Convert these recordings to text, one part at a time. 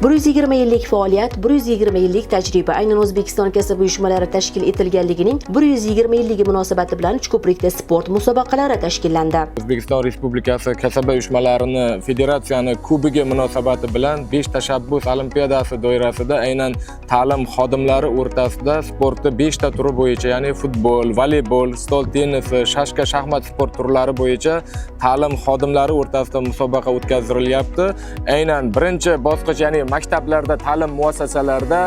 120 yillik faoliyat, 120 yillik tajriba. Aynan O'zbekiston kasaba uyushmalari tashkil etilganligining 120 yilligi munosabati bilan Uchko'prikda sport musobaqalari tashkillandi. O'zbekiston Respublikasi kasaba uyushmalarini federatsiyani kubogi munosabati bilan 5 tashabbus olimpiadasi doirasida aynan ta'lim xodimlari o'rtasida sportni 5 ta turi bo'yicha, ya'ni futbol, voleybol, stol tennisi, shashka, shaxmat sport turlari bo'yicha ta'lim xodimlari o'rtasida musobaqa o'tkaziliryapti. Aynan birinchi bosqich, ya'ni maktablarda, ta'lim muassasalarida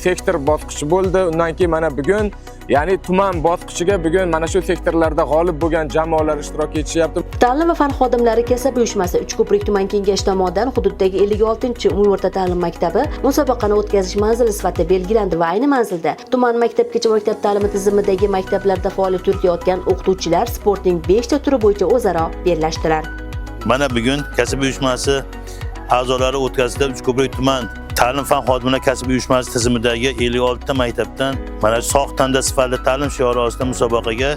sektor bosqichi bo'ldi. Undan keyin mana bugun, ya'ni tuman bosqichiga bugun mana shu sektorlarda g'olib bo'lgan jamoalar ishtirok etishyapti. Ta'lim va fan xodimlari kasaba uyushmasi Uchko'prik tuman kengashi tomonidan hududdagi 56-umumiy o'rta ta'lim maktabi musobaqani o'tkazish manzili sifatida belgilandi va ayni manzilda tuman maktabgacha maktab ta'limi tizimidagi maktablarda faoliyat yuritayotgan o'qituvchilar sportning 5 ta turi bo'yicha o'zaro bellashdilar. Mana bugun kasaba uyushmasi a'zolari o'tkazdi Uchko'prik tuman ta'lim fan xodimlari kasaba uyushmasi tizimidagi 56 ta maktabdan mana sog' tanda sifatli ta'lim shiori ostida musobaqaga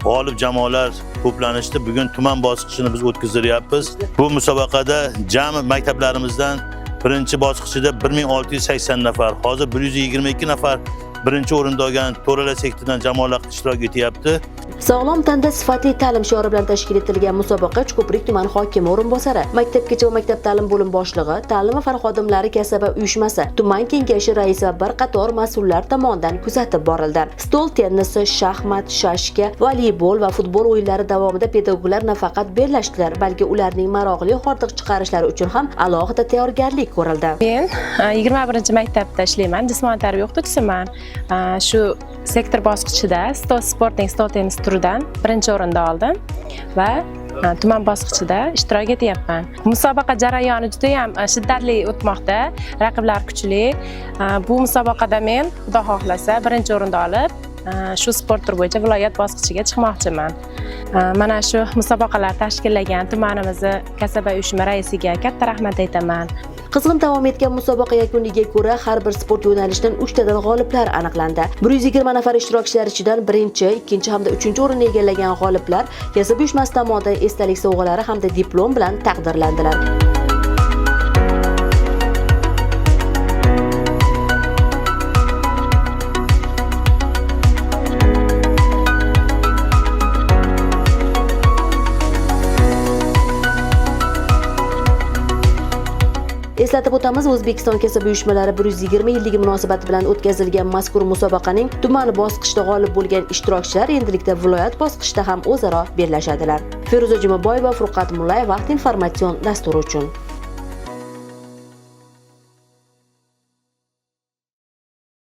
g'olib jamoalar to'planishdi. Bugun tuman bosqichini biz o'tkaziryapmiz. Bu musobaqada jami maktablarimizdan birinchi bosqichida 1680 nafar, hozir 122 nafar birinchi o'rinda olgan to'rala sektordan jamoalar ishtirok etyapti. Sog'lom tanda sifatli ta'lim shiori bilan tashkil etilgan musobaqa Uchko'prik tuman hokimi o'rinbosari, maktabgacha va maktab ta'lim bo'lim boshlig'i, ta'lim va fan xodimlari kasaba uyushmasi, tuman kengashi raisi va bir qator mas'ullar tomonidan kuzatib borildi. Stol tennisi, shaxmat, shashka, voleybol va futbol o'yinlari davomida pedagoglar nafaqat bellashdilar, balki ularning maroqli hordiq chiqarishlari uchun ham alohida tayyorgarlik ko'rildi. Men 21-maktabda ishlayman, jismoniy tarbiya o'qituvchisiman. Shu sektor bosqichida stol tennis turidan birinchi o'rinda oldim va tuman bosqichida ishtirok etyapman. Musobaqa jarayoni juda ham shiddatli o'tmoqda, raqiblar kuchli. Bu musobaqada men Xudo xohlasa birinchi o'rinda olib, shu sport turi bo'yicha viloyat bosqichiga chiqmoqchiman. Mana shu musobaqalar tashkillagan tumanimizni kasaba uyushma raisiga katta rahmat aytaman. Qizg'in davom etgan musobaqa yakuniga ko'ra har bir sport yo'nalishidan 3 tadan g'oliblar aniqlandi. 120 nafar ishtirokchilar ichidan birinchi, ikkinchi hamda 3-chi o'rinni egallagan g'oliblar kasaba uyushmasi tomonidan esdalik sovg'alari hamda diplom bilan taqdirlandilar. Eslatib o'tamiz, O'zbekiston kasaba uyushmalari 120 yilligi munosabati bilan o'tkazilgan mazkur musobaqaning tuman bosqichida g'olib bo'lgan ishtirokchilar endilikda viloyat bosqichida ham o'zaro bellashadilar. Feruza Jumaboyeva, Furqat Mullayev, Vaqt informatsion dasturi uchun.